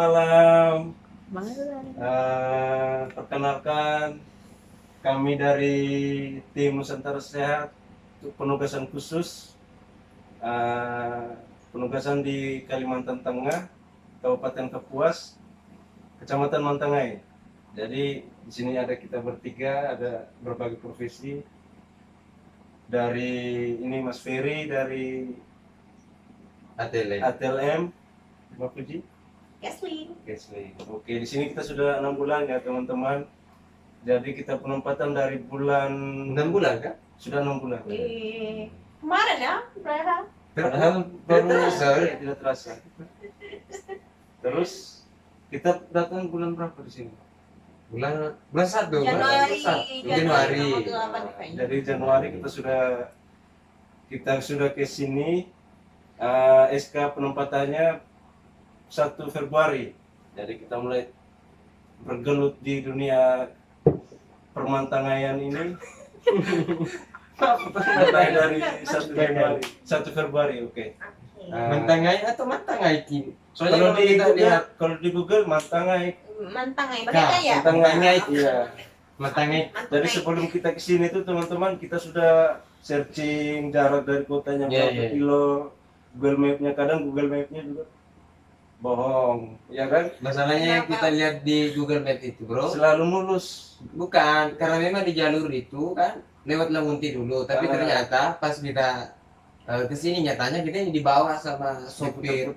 malam. Malam. Perkenalkan, kami dari tim Nusantara Sehat untuk penugasan khusus, penugasan di Kalimantan Tengah, Kabupaten Kapuas, Kecamatan Mantangai. Jadi di sini ada kita bertiga, ada berbagai profesi. Dari ini Mas Ferry dari ATLM, Mbak Puji. Kesling. Oke, di sini kita sudah 6 bulan ya teman-teman. Jadi kita penempatan dari bulan 6 bulan kan? Sudah 6 bulan. Kemarin ya, berapa? Padahal baru tidak terasa. Terus kita datang bulan berapa di sini? Bulan 1 Januari. Januari. Dari Januari kita sudah ke sini. SK penempatannya 1 Februari. Jadi kita mulai bergelut di dunia permantangaian ini. Mulai dari 1 Februari. 1 Februari, oke. Mantangai atau Mantangai Ki? Kalau di Google Mantangai. Mantangai, bagaimana ya? Mantangai, iya. Mantangai. Jadi sebelum kita ke sini tuh teman-teman, kita sudah searching jarak dari kotanya berapa kilo. Google Map-nya, kadang Google Map-nya juga bohong, ya kan? Masalahnya yang kita lihat di Google Map itu, bro, Selalu mulus. bukan karena memang di jalur itu kan lewat Lamunti dulu, tapi ternyata pas kita kesini nyatanya kita di bawah sama sopir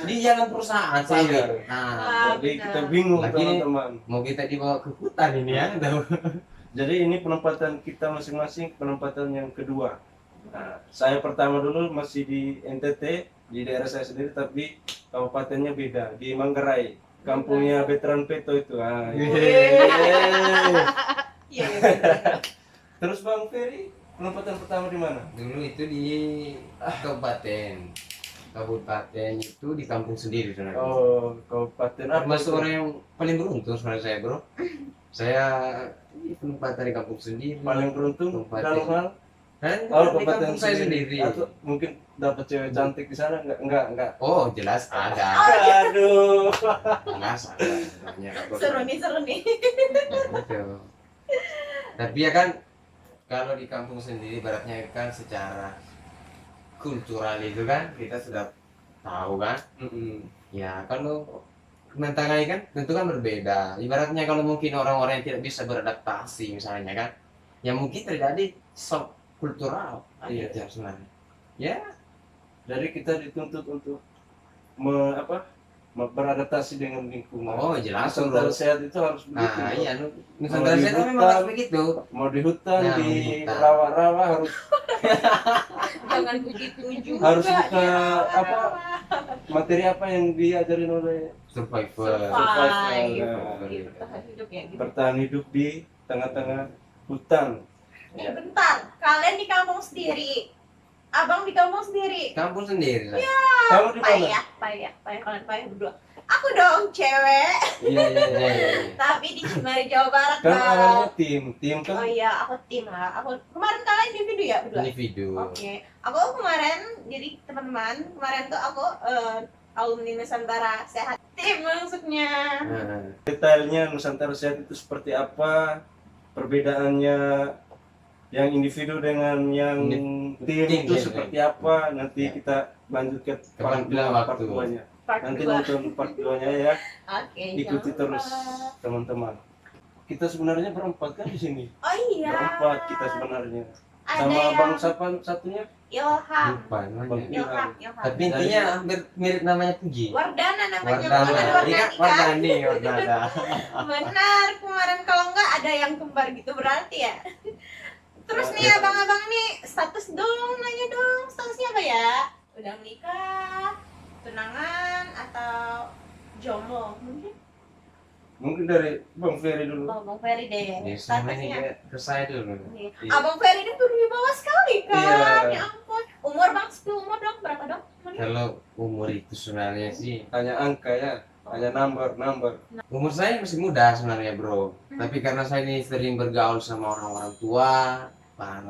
di jalan perusahaan sawit. Nah, Jadi kita bingung Lagi teman-teman. mau kita dibawa ke hutan ini ya, tahu? Jadi ini penempatan kita masing-masing, penempatan yang kedua. Nah, saya pertama dulu masih di NTT, di daerah saya sendiri, tapi kabupatennya beda, di Manggarai, kampungnya Veteran Peto itu. Iya. Terus Bang Ferry, penempatan pertama di mana? Dulu itu di kabupaten itu di kampung sendiri sebenarnya. Oh, kabupaten apa? Termasuk orang yang paling beruntung sebenarnya saya, bro. Saya di penempatan di kampung sendiri. Paling beruntung dalam hal? Kan Oh, di kabupaten kampung saya sendiri. Atau mungkin dapat cewek cantik di sana? Enggak. Oh, jelas ada. Aduh. Enggak salah sebenarnya. Seru nih. Betul. Tapi ya kan kalau di kampung sendiri baratnya kan secara kultural itu kan kita sudah tahu kan. Ya kalau Mantangai kan tentu kan berbeda. Ibaratnya kalau mungkin orang-orang yang tidak bisa beradaptasi misalnya kan, ya mungkin terjadi shock kultural. Iya. Sebenarnya. Ya, Jadi kita dituntut untuk beradaptasi dengan lingkungan. oh jelas Nusantara bro. Sehat itu harus begitu. Nah, bro. iya Nusantara Sehat memang harus begitu. Mau di hutan, Nah, di di hutan. rawa-rawa harus Jangan begitu juga. harus buka materi apa yang diajarin oleh Survivor. Tahan hidup ya gitu. bertahan hidup di tengah-tengah hutan. Nih bentar, kalian di kampung sendiri. Abang di kampung sendiri. Kampung sendiri lah. Kamu di mana? Payah kalian berdua. Aku dong cewek, Iya. tapi di Cimari Jawa Barat. Kan Bang. awalnya tim Oh kan. iya, aku tim lah. Aku kemarin kalian individu ya berdua. Individu. Oke, aku kemarin jadi teman-teman. Kemarin tuh aku alumni Nusantara Sehat tim maksudnya. Nah, Detailnya Nusantara Sehat itu seperti apa? Perbedaannya yang individu dengan yang tim Tim, itu ya, seperti apa? Nanti kita lanjut ke part Kapan waktu. 2-nya. Part Nanti dua. nonton part 2-nya ya. Oke, Ikuti jangan terus lupa. teman-teman. Kita sebenarnya berempat kan di sini. Oh iya. Berempat kita sebenarnya. Ada Sama yang Bang siapa satunya? Ilham. lupa namanya. Ilham. Tapi intinya hampir mirip namanya Puji. Wardana namanya. Wardana. Bukan Iya, Wardani kan? Wardana. Benar, kemarin kalau enggak ada yang kembar gitu berarti ya. Terus nih abang-abang nih, status dong, nanya dong, statusnya apa ya? Udah menikah, tunangan, atau jomblo mungkin? Mungkin dari Bang Ferry dulu. Oh, Bang Ferry deh, Ya, sama ini statusnya. ke saya dulu. Nih. Iya. Abang Ferry ini tuh di bawah sekali kan? Iya. Ya ampun. Umur bang, 10 umur dong, berapa dong? Kalau umur itu sebenarnya sih, Hanya angka ya, hanya number. umur saya masih muda sebenarnya bro. Tapi karena saya ini sering bergaul sama orang-orang tua,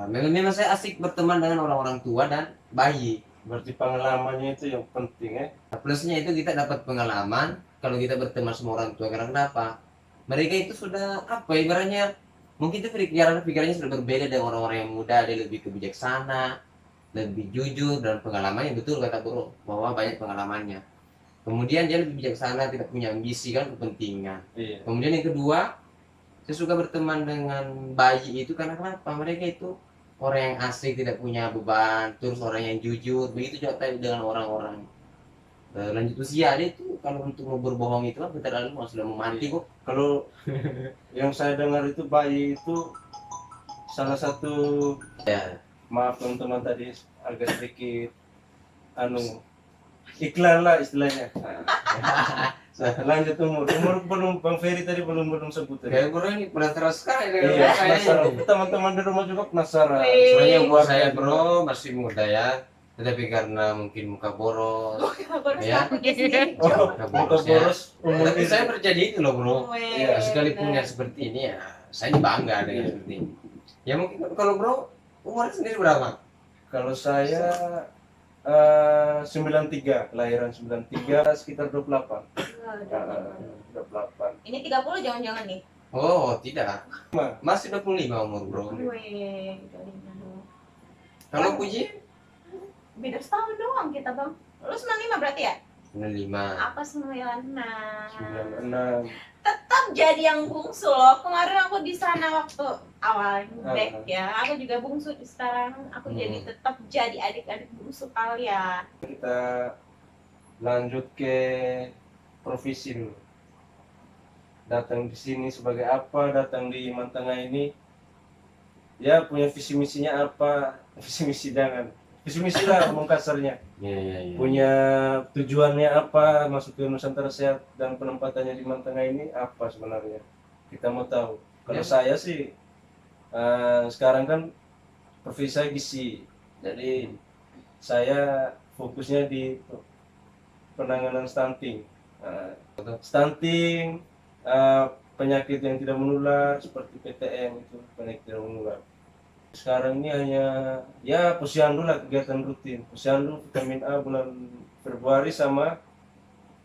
memang saya asik berteman dengan orang-orang tua dan bayi. Berarti pengalamannya itu yang penting ya. Plusnya itu kita dapat pengalaman, kalau kita berteman sama orang tua, karena kenapa? Mereka itu sudah apa ibaratnya, mungkin itu pikirannya sudah berbeda dengan orang-orang yang muda. Dia lebih kebijaksana, lebih jujur, dan pengalamannya betul kata bro, bahwa banyak pengalamannya. Kemudian dia lebih bijaksana, tidak punya ambisi kan, kepentingan. Iya. Kemudian yang kedua, saya suka berteman dengan bayi itu karena kenapa? Mereka itu orang yang asik, tidak punya beban, terus orang yang jujur. Begitu juga tadi dengan orang-orang lanjut usia. Dia itu kalau untuk mau berbohong itu kan terlalu sudah mau mati kok. Kalau yang saya dengar itu bayi itu salah satu, Ya. maaf teman-teman tadi agak sedikit iklan lah istilahnya. Lanjut umur belum, Bang Ferry tadi belum sebut tadi. Kayak bro ini penasaran sekali dengan Iya, saya penasaran. ini. Teman-teman di rumah juga penasaran. Wih. Soalnya umur saya bro masih muda ya, tetapi karena mungkin muka boros. Baru Ya. aku di sini. Oh, Muka muka borosnya. boros umur Tapi saya terjadi itu loh bro. Iya, Sekalipun yang seperti ini ya, saya ini bangga dengan seperti ini. Ya mungkin kalau bro umur sendiri berapa? Kalau saya 93, kelahiran 93, sekitar 28. 28. Ini 30 jangan-jangan nih. Oh tidak, masih 25 umur bro. Wih, 25. Kalau Puji Beda setahun doang kita bang. Lu 95 berarti ya? 95. Apa 96? 96. Tetap jadi yang bungsu loh. Kemarin aku di sana waktu awal back ya. Aku juga bungsu, sekarang aku jadi tetap jadi adik-adik bungsu kalian. Kita lanjut ke profesi dulu. Datang di sini sebagai apa? Datang di Mantanga ini, ya punya visi misinya apa? Visi misi jangan. Visi misi lah ngomong kasarnya. Iya. Punya tujuannya apa? Masuk ke Nusantara Sehat dan penempatannya di Mantanga ini apa sebenarnya? Kita mau tahu. Kalau Ya. saya sih sekarang kan profesi saya gizi. Jadi saya fokusnya di penanganan stunting. Stunting, penyakit yang tidak menular seperti PTM, itu penyakit tidak menular. Sekarang ini hanya ya posyandu lah, kegiatan rutin. Posyandu vitamin A bulan Februari sama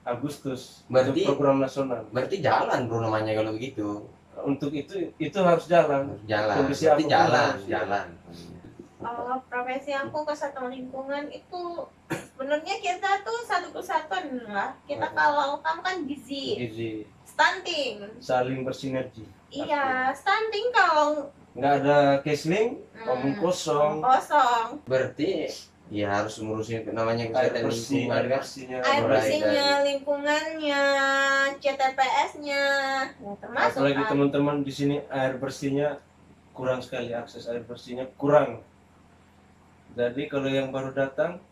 Agustus. Berarti- Itu program nasional. Berarti jalan bro namanya kalau begitu. Untuk itu harus jalan. Jalan. Kondisi Berarti apapun jalan, harus jalan. Kalau profesi aku kesatuan lingkungan itu sebenarnya kita tuh satu kesatuan lah. Kita kalau kamu kan gizi, Gizi, stunting. saling bersinergi. Iya, stunting kalau Nggak ada casing, omong kosong. kosong. Berarti ya harus ngurusin namanya Air kesehatan bersih, lingkungan air kan. bersihnya. Air Mulai bersihnya, lingkungannya, CTPS-nya, ya, termasuk Apalagi kan. teman-teman di sini air bersihnya kurang sekali, akses air bersihnya kurang. Jadi kalau yang baru datang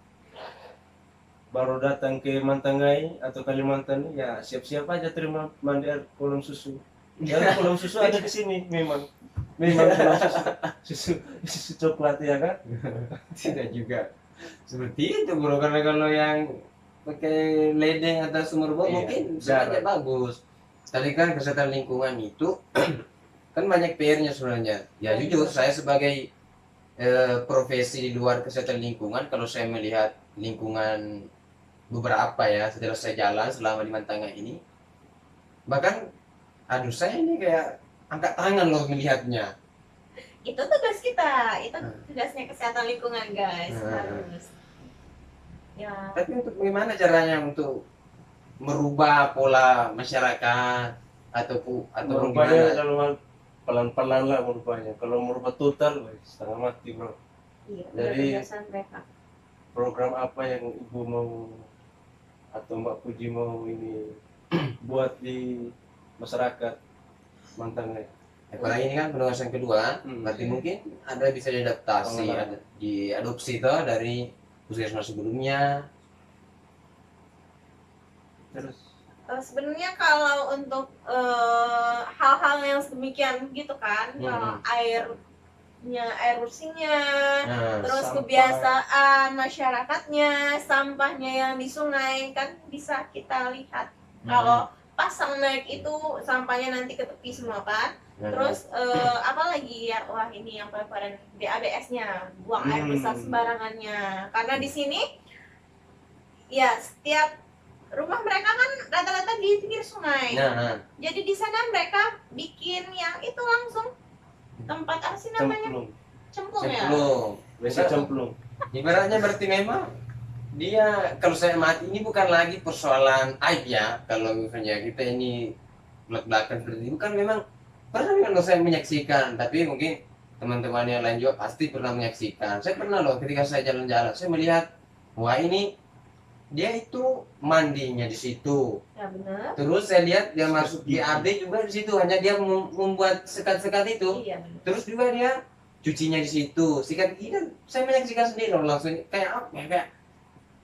ke Mantangai atau Kalimantan, ya siap-siap aja terima mandi air kolom susu. Ya kolom susu ada di sini memang kolom susu coklat ya kan. Tidak juga seperti itu bro, karena kalau yang pakai ledeng atau sumur bor Iya, mungkin jarang. sebenarnya bagus. Tadi kan kesehatan lingkungan itu kan banyak PR-nya sebenarnya. Ya jujur saya sebagai profesi di luar kesehatan lingkungan, kalau saya melihat lingkungan beberapa ya setelah saya jalan selama di Mantanga ini, bahkan aduh saya ini kayak angkat tangan loh melihatnya. Itu tugas kita, itu tugasnya kesehatan lingkungan guys. Hmm. Harus. Ya. Tapi untuk bagaimana caranya untuk merubah pola masyarakat atau Merubahnya bagaimana? kalau pelan-pelan lah merubahnya. Kalau merubah total, setengah mati bro. Iya, Jadi- udah tugasan mereka. Program apa yang ibu mau atau Mbak Puji mau ini buat di masyarakat Mantangai? Apalagi ini kan penugasan kedua, berarti mungkin ada bisa diadaptasi, Pengembangan. ada diadopsi toh dari puskesmas sebelumnya. Terus Sebenarnya kalau untuk hal-hal yang sedemikian gitu kan, kalau air bersihnya, Nah, terus sampah. kebiasaan masyarakatnya, sampahnya yang di sungai kan bisa kita lihat. Kalau pasang naik itu sampahnya nanti ke tepi semua kan. Terus apa lagi ya, wah ini yang paling BABS-nya, buang air besar sembarangannya. Karena di sini ya setiap rumah mereka kan rata-rata di pinggir sungai. Nah, Jadi di sana mereka bikin yang itu langsung tempat apa sih namanya? Cemplung. Cemplung ya. cemplung. WC cemplung. Ibaratnya berarti memang dia, kalau saya mati ini bukan lagi persoalan aib ya. Kalau misalnya kita ini belak-belakan seperti itu, bukan, memang pernah kalau saya menyaksikan, tapi mungkin teman-teman yang lain juga pasti pernah menyaksikan. Saya pernah loh, ketika saya jalan-jalan saya melihat, wah ini dia itu mandinya di situ. Ya benar. Terus saya lihat dia masuk di AB juga di situ, hanya dia membuat sekat-sekat itu. Iya benar. Terus juga dia cucinya di situ. Sikat gigi kan saya menyaksikan sendiri loh, langsung kayak apa ya, kayak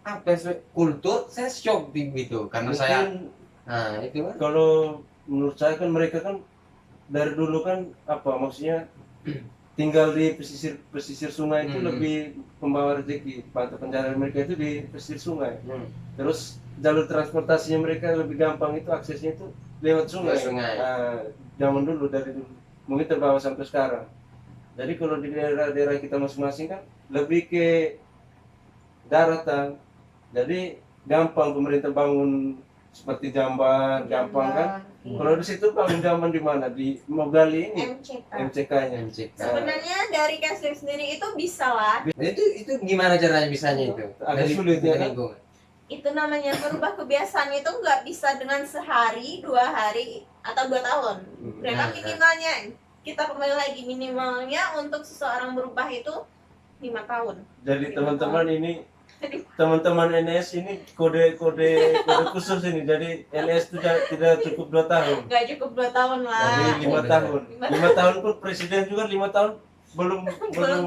apa ya, kultur saya shock gitu karena saya, Mungkin nah itu kan. kalau menurut saya kan mereka kan dari dulu kan apa maksudnya tinggal di pesisir sungai itu lebih pembawa rezeki. Mata pencaharian mereka itu di pesisir sungai. Terus jalur transportasinya mereka lebih gampang, itu aksesnya itu lewat sungai. Nah, zaman dulu, dari dulu mungkin terbawa sampai sekarang. Jadi kalau di daerah-daerah kita masing-masing kan lebih ke daratan. Jadi gampang pemerintah bangun seperti jamban, gampang kan? Iya. Kalau di situ bangun jamban di mana? Di Mogali ini, MCK. MCK-nya. Sebenarnya dari Caslim sendiri itu bisa lah. Itu gimana caranya bisanya itu? Agak sulit ya, kan? lingkungan. Itu namanya merubah kebiasaan itu nggak bisa dengan sehari, 2 hari, atau 2 tahun. Mereka Nah, minimalnya, kita kembali lagi, minimalnya untuk seseorang berubah itu 5 tahun. Jadi teman-teman ini, teman-teman NS ini kode khusus ini. Jadi NS itu tidak cukup 2 tahun. Nggak cukup 2 tahun lah. Jadi 5 tahun. 5 tahun pun presiden juga 5 tahun belum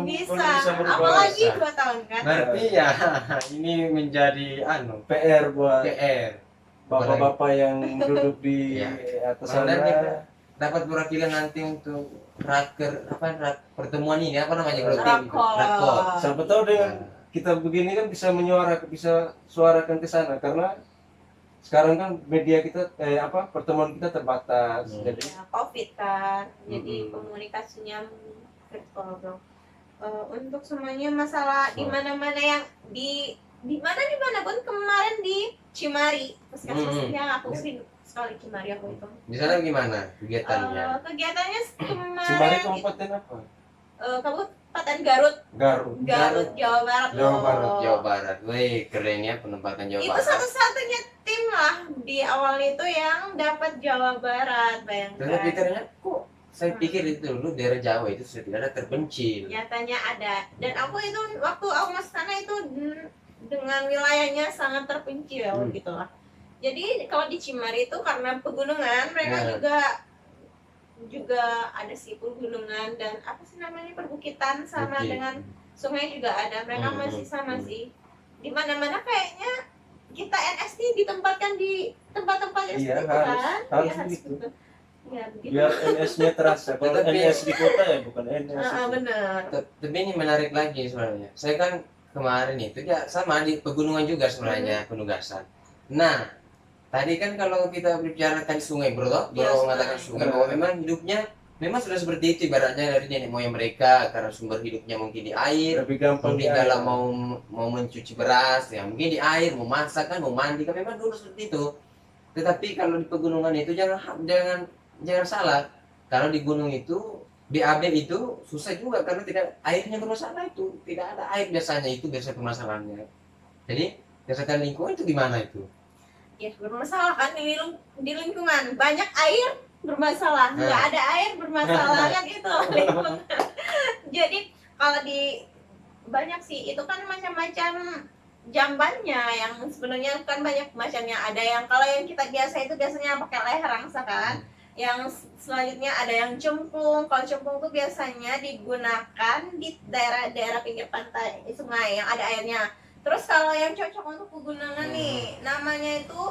bisa. berubah. Apalagi 2 tahun kan. Berarti ya ini menjadi PR buat PR. bapak-bapak yang duduk di Iya. atas Padahal sana. kita dapat perwakilan nanti untuk pertemuan ini, apa namanya kalau tim itu? Rakor. Rakor. Siapa tahu dengan kita begini kan bisa bisa suarakan ke sana, karena sekarang kan media kita pertemuan kita terbatas. Jadi Ya, COVID kan. Jadi Mm-mm. komunikasinya virtual bro. Untuk semuanya masalah di mana-mana yang di mana pun kemarin di Cimari, puskesmasnya aku rindu sekali Cimari aku itu. Di sana gimana kegiatannya? Kegiatannya Cimari kemarin kabupaten apa? Kabupaten Garut, Garut. Jawa Barat. Jawa loh. Barat, Jawa Barat. Wih, keren ya penempatan Jawa Itu Barat. satu-satunya tim lah di awal itu yang dapat Jawa Barat, Tapi bayangkan. ternyata kok saya pikir itu dulu daerah Jawa itu sudah terpencil. Nyatanya ada, dan aku itu waktu aku masuk sana itu dengan wilayahnya sangat terpencil gitu lah. Jadi kalau di Cimari itu karena pegunungan, mereka Nah. juga ada sih pegunungan dan apa sih namanya, perbukitan sama Bukit. dengan sungai juga ada. Mereka masih sama sih. Di mana-mana kayaknya kita NS nih ditempatkan di tempat-tempat yang Iya, seperti itu harus- kan. harus Iya, begitu. Ya, begitu. Biar NS-nya terasa. Kalau Tetapi- NS di kota ya bukan NS. itu. Benar. Tapi ini menarik lagi sebenarnya. Saya kan kemarin itu ya sama di pegunungan juga sebenarnya penugasan. Nah, tadi kan kalau kita berbicara tentang sungai, bro, Ya, mengatakan sungai. sungai bahwa memang hidupnya memang sudah seperti itu ibaratnya dari nenek moyang mereka, karena sumber hidupnya mungkin di air. Lebih gampang Mungkin di kalau air. mau mencuci beras ya mungkin di air, mau masak kan, mau mandi kan, memang dulu seperti itu. Tetapi kalau di pegunungan itu jangan salah. Kalau di gunung itu, di AB itu susah juga karena tidak airnya bermasalah, itu tidak ada air biasanya, itu biasa permasalahannya. Jadi kesehatan lingkungan itu gimana itu? Ya bermasalah kan di lingkungan, banyak air bermasalah, nggak ada air bermasalah kan itu lingkungan. Jadi kalau di banyak sih itu kan macam-macam jambannya, yang sebenarnya kan banyak macamnya. Ada yang kalau yang kita biasa itu biasanya pakai leher angsa kan. Yang selanjutnya ada yang cemplung. Kalau cemplung tuh biasanya digunakan di daerah-daerah pinggir pantai, sungai yang ada airnya. Terus kalau yang cocok untuk pegunungan nih, namanya itu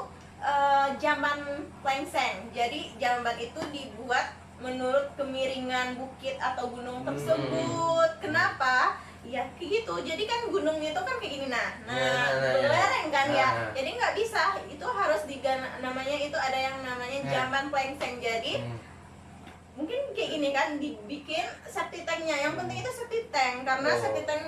jamban plengseng. Jadi jamban itu dibuat menurut kemiringan bukit atau gunung tersebut. Kenapa? Ya kayak gitu. Jadi kan gunung itu kan kayak gini nah belereng kan ya. Jadi nggak bisa. Itu harus namanya itu ada yang namanya jamban plengseng. Jadi mungkin kayak gini kan, dibikin septic tanknya. Yang penting itu septic tank, karena septic tank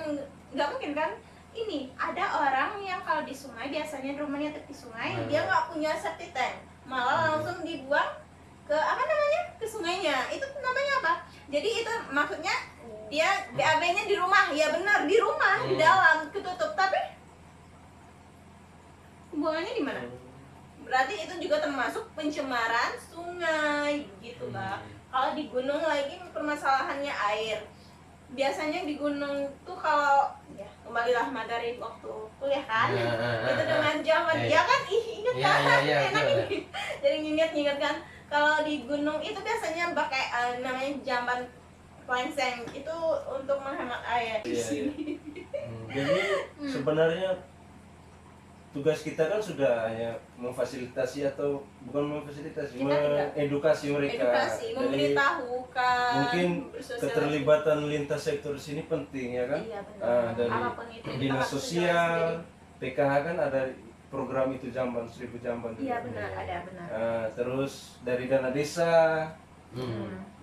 nggak mungkin kan ini ada orang yang kalau di sungai biasanya rumahnya tepi sungai, Hmm. dia nggak punya septic tank, malah langsung dibuang ke apa namanya, ke sungainya. Itu namanya apa? Jadi itu maksudnya dia BAB-nya di rumah, ya benar di rumah, di dalam ketutup, tapi buangannya di mana? Berarti itu juga termasuk pencemaran sungai gitu lah. Kalau di gunung lagi permasalahannya air. Biasanya di gunung tuh kalau ya kembalilah materi waktu kuliah kan, itu dengan zaman ya kan, inget Iya, kan, iya, enak betul. ini. Jadi nginget kan, kalau di gunung itu biasanya pakai namanya jamban Klengseng, itu untuk menghemat air. Iya, iya. Jadi sebenarnya tugas kita kan sudah hanya memfasilitasi atau bukan memfasilitasi, Kita tidak. mengedukasi mereka. Edukasi, Jadi memberitahukan, mungkin bersosialisasi. keterlibatan lintas sektor di sini penting ya kan. Iya, benar. Dari Apapun itu, kita dinas harus sosial, menjelaskan PKH kan ada program itu jamban 1000 jamban. sendiri. Iya benar, ada benar. Terus dari dana desa.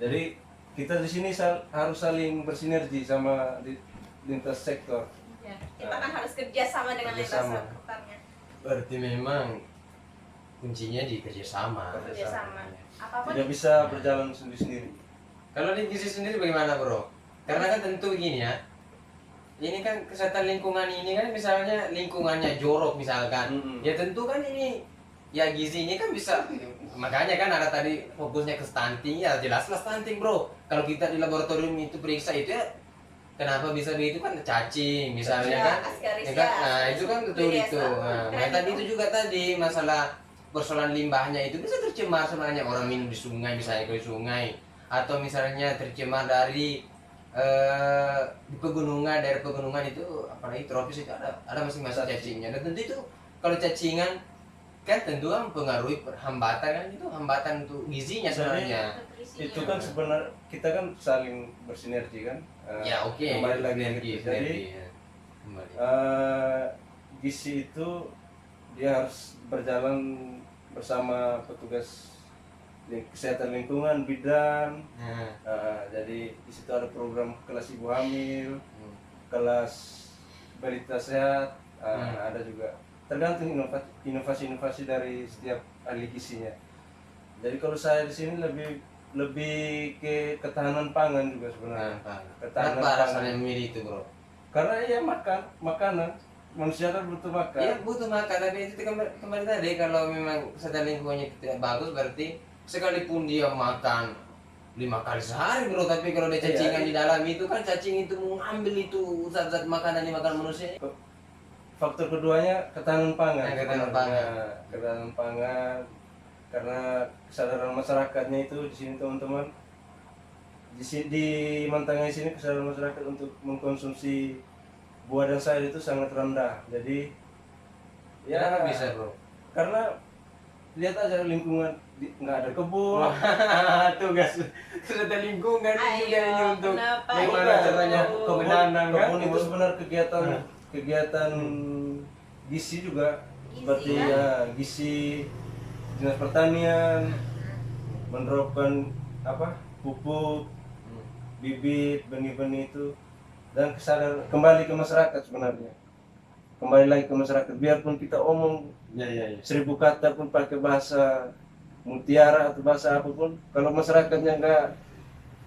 Jadi kita di sini harus saling bersinergi sama lintas sektor. Ya, kita kan harus kerja sama dengan lintas Kerjasama. sektornya. Berarti memang kuncinya di kerjasama. Kerja sama. Apapun Tidak itu. bisa berjalan sendiri-sendiri. Kalau di gizi sendiri bagaimana bro? Karena kan tentu gini ya, ini kan kesehatan lingkungan ini kan misalnya lingkungannya jorok misalkan, ya tentu kan ini ya gizi ini kan bisa, makanya kan ada tadi fokusnya ke stunting, ya jelaslah stunting bro. Kalau kita di laboratorium itu periksa itu ya kenapa bisa begitu kan cacing misalnya kan, ya kan? Nah itu kan betul itu. Nah, tadi itu juga tadi masalah persoalan limbahnya itu bisa tercemar sebenarnya, orang minum di sungai misalnya, ke sungai, atau misalnya tercemar dari di pegunungan, daerah pegunungan itu apalagi tropis itu ada masing-masing cacingnya, dan tentu itu kalau cacingan kan tentu kan mempengaruhi hambatan kan, itu hambatan untuk gizinya sebenarnya. Itu kan sebenarnya kita kan saling bersinergi kan. Ya oke, kembali lagi sinergi, gitu. Jadi ya. Kembali. gizi itu dia harus berjalan bersama petugas kesehatan lingkungan, bidan. Jadi di situ ada program kelas ibu hamil, kelas balita sehat, ada juga. Tergantung inovasi-inovasi dari setiap ahli gizinya. Jadi kalau saya di sini lebih ke ketahanan pangan juga sebenarnya. Ketahanan Kenapa pangan. rasanya memilih itu bro? Karena ya makanan, manusia kan butuh makan. Ya butuh makan, tapi itu kembali tadi kalau memang kesehatan lingkungannya tidak bagus berarti sekalipun dia makan 5 kali sehari bro, tapi kalau dia cacingan di dalam itu kan cacing itu mengambil itu zat-zat makanan di makan manusia. Faktor keduanya ketahanan pangan. Ketahanan pangan. Ketahanan pangan. Karena kesadaran masyarakatnya itu di sini teman-teman, di Mantangai sini kesadaran masyarakat untuk mengkonsumsi buah dan sayur itu sangat rendah. Jadi Ya bisa bro. karena lihat aja lingkungan nggak ada kebun. Tugas kesehatan lingkungan Ayo, juga ini untuk kenapa bagaimana itu? caranya menanam kan? Kebun itu sebenarnya kegiatan gizi juga, Gizi, seperti kan? ya gizi dinas pertanian, menerapkan pupuk, bibit, benih-benih itu, dan kesadaran kembali ke masyarakat sebenarnya. Kembali lagi ke masyarakat, biarpun kita omong 1000 kata pun pakai bahasa mutiara atau bahasa apapun, kalau masyarakatnya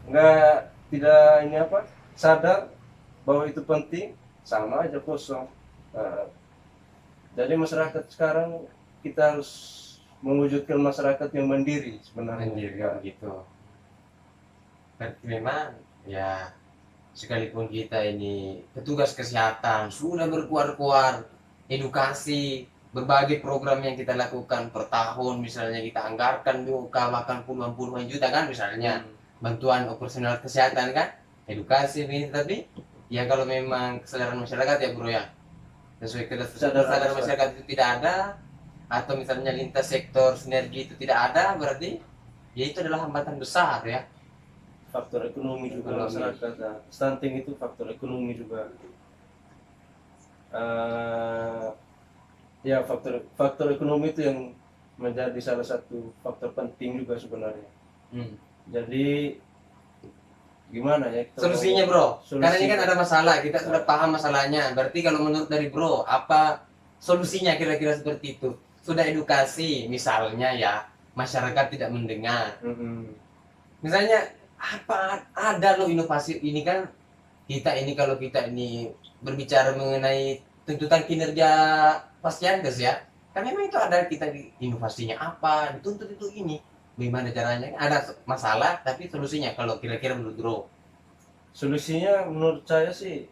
nggak tidak sadar bahwa itu penting, sama aja kosong. Jadi masyarakat sekarang kita harus mewujudkan masyarakat yang mandiri sebenarnya. Mandiri begitu. Berarti memang ya sekalipun kita ini petugas kesehatan sudah berkuar-kuar edukasi, berbagai program yang kita lakukan per tahun, misalnya kita anggarkan juga bahkan puluhan juta kan misalnya bantuan operasional kesehatan kan, edukasi ini, tapi ya kalau memang kesadaran masyarakat ya bro ya, sesuai kesadaran masyarakat itu tidak ada, atau misalnya lintas sektor sinergi itu tidak ada, berarti ya itu adalah hambatan besar ya. Faktor ekonomi juga masyarakat. Stunting itu faktor ekonomi juga. Ya faktor ekonomi itu yang menjadi salah satu faktor penting juga sebenarnya. Jadi gimana ya kita Solusinya ngomong? bro, Solusi. karena ini kan ada masalah, kita sudah paham masalahnya. Berarti kalau menurut dari bro, apa solusinya kira-kira seperti itu? Sudah edukasi, misalnya ya, masyarakat tidak mendengar. Mm-mm. Misalnya, apa ada loh inovasi ini kan, kita ini kalau kita ini berbicara mengenai tuntutan kinerja Pascankes ya, kan memang itu ada kita di inovasinya apa, dituntut itu ini. Bagaimana caranya? Ada masalah, tapi solusinya kalau kira-kira menurut bro. Solusinya menurut saya sih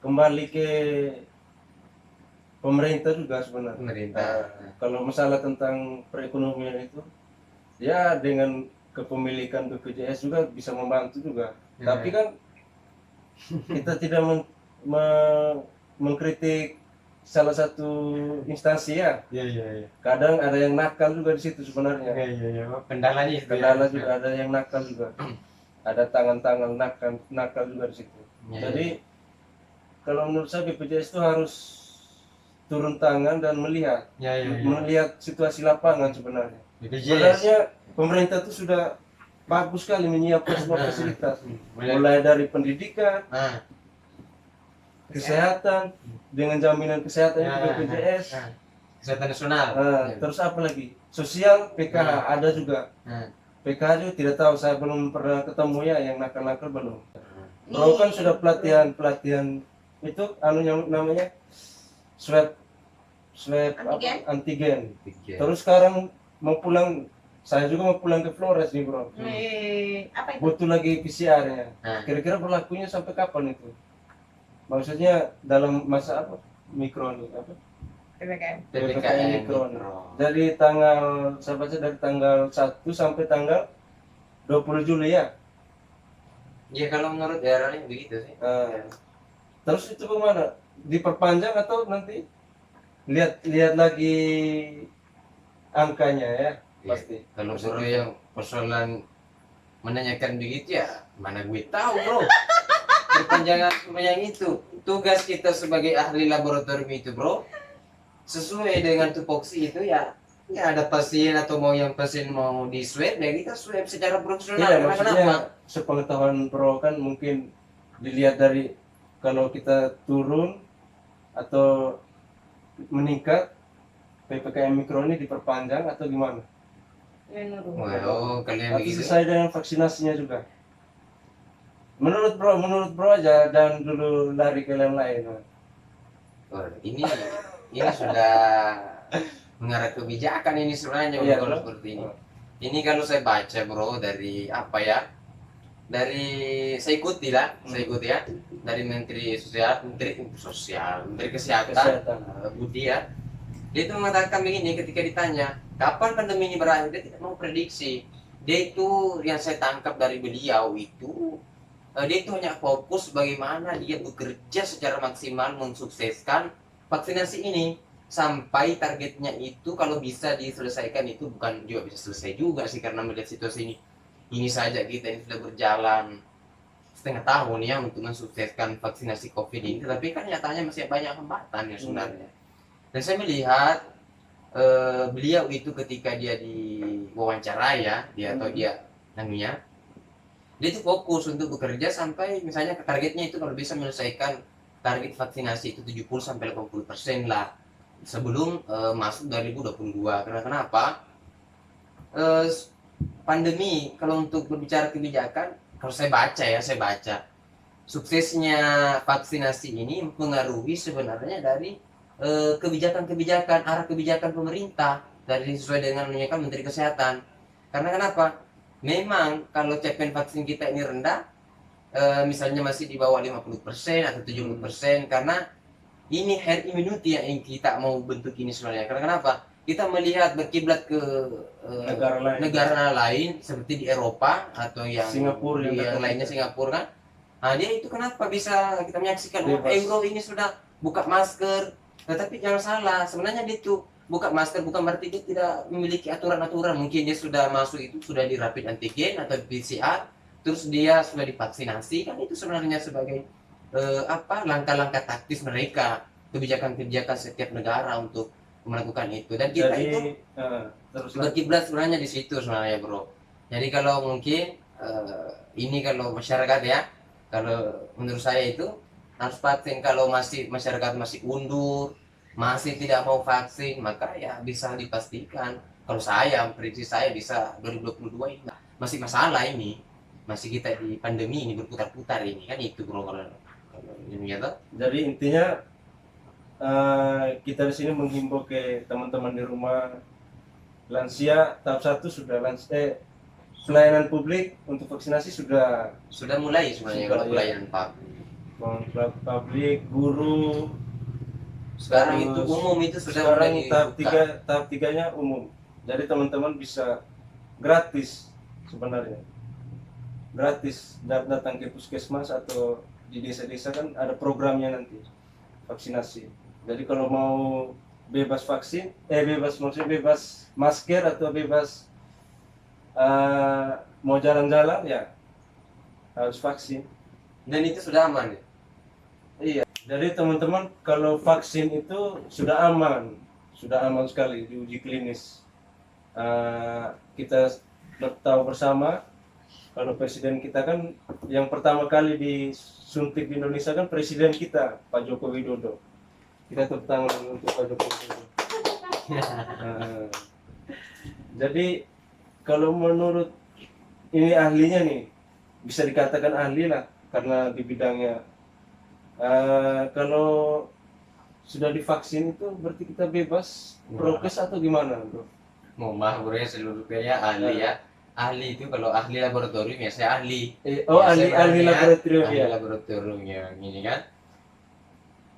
kembali ke pemerintah juga sebenarnya. Pemerintah. Kalau masalah tentang perekonomian itu, ya dengan kepemilikan BPJS juga bisa membantu juga. Tapi kan kita tidak mengkritik salah satu instansi ya. Iya. Kadang ada yang nakal juga di situ sebenarnya. Iya. Kendalanya itu. Kendala juga ada yang nakal juga. Ada tangan-tangan nakal juga di situ. Ya. Jadi kalau menurut saya BPJS itu harus turun tangan dan melihat melihat situasi lapangan sebenarnya. BPJS. Sebenarnya pemerintah itu sudah bagus sekali menyiapkan semua fasilitas, mulai dari pendidikan, Nah, kesehatan, dengan jaminan kesehatannya BPJS, kesehatan nasional. terus apa lagi? Sosial, PKH ada juga. PKH juga tidak tahu, saya belum pernah ketemu ya yang nakal-nakal belum. Bro kan sudah pelatihan itu yang namanya swab Antigen. antigen. Terus sekarang mau pulang, saya juga mau pulang ke Flores nih bro. Apa itu? Butuh lagi PCR-nya. Nah. Kira-kira berlakunya sampai kapan itu? Maksudnya dalam masa apa? Mikro nih apa? PPKM mikro. Dari tanggal, saya baca dari tanggal 1 sampai tanggal 20 Juli ya. Ya kalau menurut daerahnya begitu sih. Terus itu bagaimana? Diperpanjang atau nanti lihat lagi angkanya ya? Pasti. Kalau bro yang persoalan menanyakan begitu ya, mana gue tahu bro. Perpanjangan yang itu tugas kita sebagai ahli laboratorium itu bro, sesuai dengan tupoksi itu ya ada pasien atau yang pasien mau di swab ya kita swab secara profesional. Iya, maksudnya sepengetahuan bro kan mungkin dilihat dari kalau kita turun atau meningkat PPKM mikro ini diperpanjang atau gimana? Wow, kalian Atau begitu. sesuai dengan vaksinasinya juga. Menurut bro aja, dan dulu lari ke yang lain. Oh, ini sudah mengarah kebijakan ini sebenarnya Iya, kalau bro. seperti ini. Ini kalau saya baca bro dari apa ya? Dari saya ikuti ya dari Menteri Kesehatan. Budi ya. Dia itu mengatakan begini ketika ditanya kapan pandemi ini berakhir, dia tidak mau prediksi. Dia itu yang saya tangkap dari beliau itu dia itu hanya fokus bagaimana dia bekerja secara maksimal mensukseskan vaksinasi ini sampai targetnya itu kalau bisa diselesaikan, itu bukan juga bisa selesai juga sih karena melihat situasi ini saja kita ini sudah berjalan setengah tahun ya untuk mensukseskan vaksinasi COVID ini, tapi kan nyatanya masih banyak hambatan ya sebenarnya. Dan saya melihat beliau itu ketika dia diwawancara ya, dia itu fokus untuk bekerja sampai misalnya ke targetnya itu kalau bisa menyelesaikan target vaksinasi itu 70-80% lah sebelum masuk 2022. Karena kenapa? Pandemi kalau untuk berbicara kebijakan, kalau saya baca suksesnya vaksinasi ini mempengaruhi sebenarnya dari kebijakan-kebijakan, arah kebijakan pemerintah dari sesuai dengan menyampaikan Menteri Kesehatan. Karena kenapa? Memang kalau capaian vaksin kita ini rendah, misalnya masih di bawah 50% atau 70%, karena ini herd immunity yang kita mau bentuk ini sebenarnya. Karena kenapa? Kita melihat berkiblat ke negara lain seperti di Eropa atau yang Singapura, yang lainnya Singapura kan. Nah, dia itu kenapa bisa kita menyaksikan Euro ini sudah buka masker, tetapi jangan salah, sebenarnya dia itu buka masker bukan berarti dia tidak memiliki aturan-aturan. Mungkin dia sudah masuk itu sudah di rapid antigen atau PCR, terus dia sudah divaksinasi, kan itu sebenarnya sebagai langkah-langkah taktis mereka, kebijakan-kebijakan setiap negara untuk melakukan itu. Dan kita itu berkiblat sebenarnya di situ sebenarnya bro. Jadi kalau mungkin ini kalau masyarakat ya, kalau menurut saya itu harus vaksin. Kalau masih masyarakat masih undur, masih tidak mau vaksin, maka ya bisa dipastikan, kalau saya prediksi saya bisa 2022 ini masih masalah ini, masih kita di pandemi ini berputar-putar ini kan, itu bro kalau ini ya toh. Jadi intinya kita di sini menghimbau ke teman-teman di rumah, lansia tahap 1 sudah pelayanan publik untuk vaksinasi sudah Mulai sebenarnya Sudah, kalau ya. pelayanan publik, guru. sekarang itu Terus umum, itu sudah sekarang mulai tahap dibuka. 3, tahap 3-nya umum. Jadi teman-teman bisa gratis sebenarnya. Gratis datang ke puskesmas atau di desa-desa kan ada programnya nanti vaksinasi. Jadi kalau mau bebas vaksin, maksudnya bebas masker atau bebas mau jalan-jalan ya harus vaksin. Dan itu sudah aman ya. Iya. Jadi teman-teman kalau vaksin itu sudah aman sekali di uji klinis. Kita tahu bersama kalau presiden kita kan yang pertama kali disuntik di Indonesia kan presiden kita Pak Joko Widodo. Kita tepuk tangan untuk Pak Joko Widodo. Jadi kalau menurut ini ahlinya nih, bisa dikatakan ahli lah karena di bidangnya. Kalau sudah divaksin itu berarti kita bebas prokes atau gimana, bro? Mau bro ya, seluruh kayak ahli ya. Ahli itu kalau ahli laboratorium ya saya ahli. Ya, Ahli saya berani ya, laboratorium ahli ya. laboratorium ya gini kan.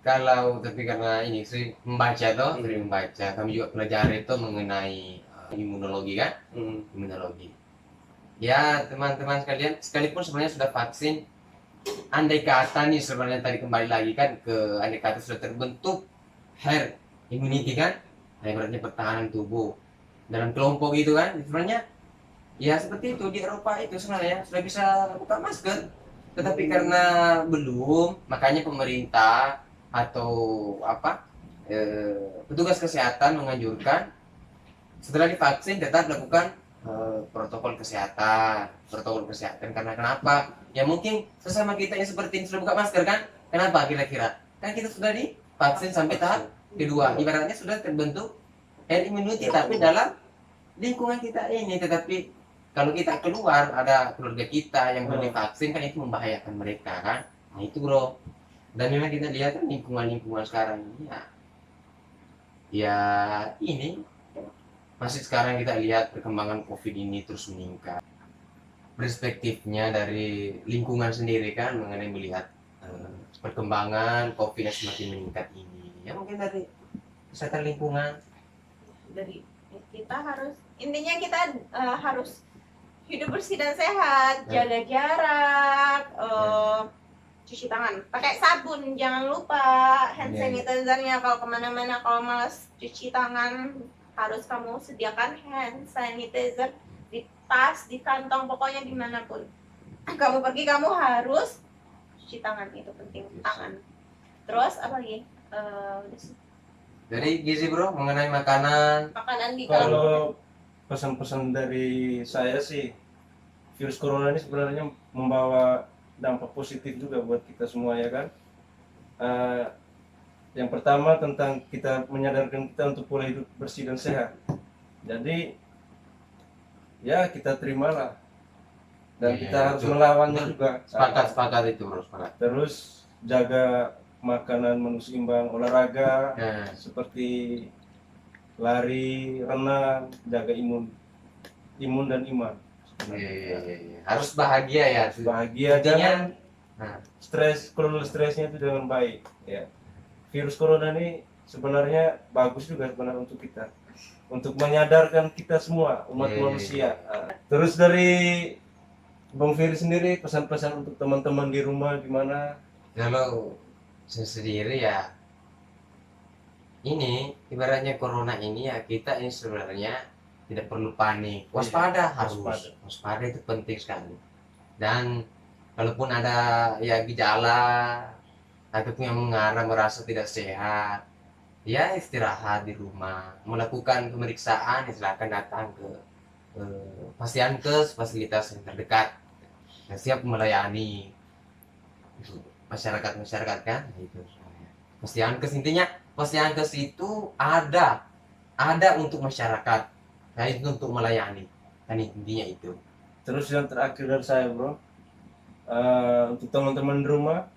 Kalau tapi karena ini sering membaca toh, sering membaca. Kami juga pelajari itu mengenai imunologi kan, imunologi. Ya teman-teman sekalian, sekalipun sebenarnya sudah vaksin, andai kata nih sebenarnya tadi kembali lagi kan ke andai kata sudah terbentuk herd immunity kan, ibaratnya pertahanan tubuh dalam kelompok gitu kan, sebenarnya ya seperti itu di Eropa itu sebenarnya sudah bisa buka masker, tetapi karena belum, makanya pemerintah atau apa petugas kesehatan menganjurkan setelah divaksin tetap lakukan protokol kesehatan karena kenapa? Ya mungkin sesama kita yang seperti ini sudah buka masker kan? Kenapa kira-kira? Kan kita sudah divaksin sampai tahap kedua, ibaratnya sudah terbentuk herd immunity, tapi dalam lingkungan kita ini. Tetapi kalau kita keluar, ada keluarga kita yang belum divaksin kan, itu membahayakan mereka kan. Nah itu bro. Dan memang kita lihat kan lingkungan sekarang ini ya ini masih sekarang kita lihat perkembangan COVID ini terus meningkat. Perspektifnya dari lingkungan sendiri kan mengenai melihat perkembangan COVID yang semakin meningkat ini. Ya mungkin dari kesehatan lingkungan. Dari kita harus, intinya kita harus hidup bersih dan sehat, jaga jarak, cuci tangan, pakai sabun, jangan lupa hand sanitizer-nya kalau kemana-mana. Kalau malas cuci tangan, harus kamu sediakan hand sanitizer di tas, di kantong, pokoknya dimanapun kamu pergi kamu harus cuci tangan, itu penting, tangan. Terus apa lagi? Jadi gizi bro mengenai makanan Di Kalau pesan-pesan dari saya sih, virus corona ini sebenarnya membawa dampak positif juga buat kita semua ya kan. Yang pertama tentang kita menyadarkan kita untuk pola hidup bersih dan sehat. Jadi ya kita terimalah dan kita harus melawannya juga. sepakat itu bro, sepakat. Terus jaga makanan menu seimbang, olahraga seperti lari, renang, jaga imun dan iman. Harus bahagia ya. Bahagia, jangan stres. Kalau stresnya itu dengan baik ya. Virus corona ini sebenarnya bagus juga sebenarnya untuk kita, untuk menyadarkan kita semua umat manusia. Terus dari Bang Ferry sendiri, pesan-pesan untuk teman-teman di rumah gimana? Kalau saya sendiri ya, ini ibaratnya corona ini ya, kita ini sebenarnya tidak perlu panik, waspada. Harus waspada, itu penting sekali. Dan kalaupun ada ya gejala ataupun yang mengarah merasa tidak sehat, ya istirahat di rumah, melakukan pemeriksaan, silakan datang ke Pasienkes, fasilitas yang terdekat. yang siap melayani masyarakat kan itu. Posyandu intinya posyandu itu ada untuk masyarakat, nah itu untuk melayani kan intinya itu. Terus yang terakhir dari saya bro, untuk teman-teman di rumah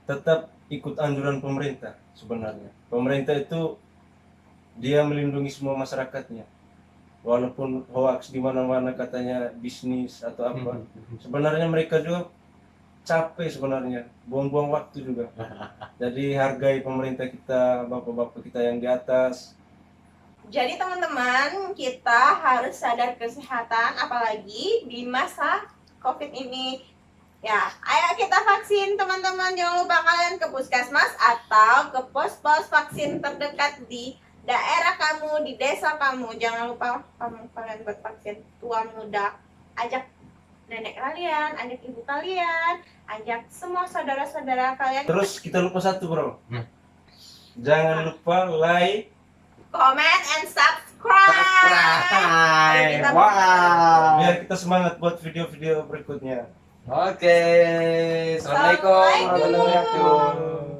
tetap ikut anjuran pemerintah. Sebenarnya pemerintah itu dia melindungi semua masyarakatnya, walaupun hoax di mana-mana katanya bisnis atau apa, sebenarnya mereka juga capek sebenarnya, buang-buang waktu juga. Jadi hargai pemerintah kita, bapak-bapak kita yang di atas. Jadi teman-teman, kita harus sadar kesehatan apalagi di masa COVID ini. Ya, ayo kita vaksin teman-teman. Jangan lupa kalian ke puskesmas atau ke pos-pos vaksin terdekat di daerah kamu, di desa kamu. Jangan lupa kalian buat vaksin. Tua muda, ajak nenek kalian, ajak ibu kalian, ajak semua saudara-saudara kalian. Terus kita lupa satu bro, jangan lupa like, Comment and subscribe. Kita Wow. biar kita semangat buat video-video berikutnya. Oke, assalamualaikum warahmatullahi wabarakatuh. Assalamualaikum.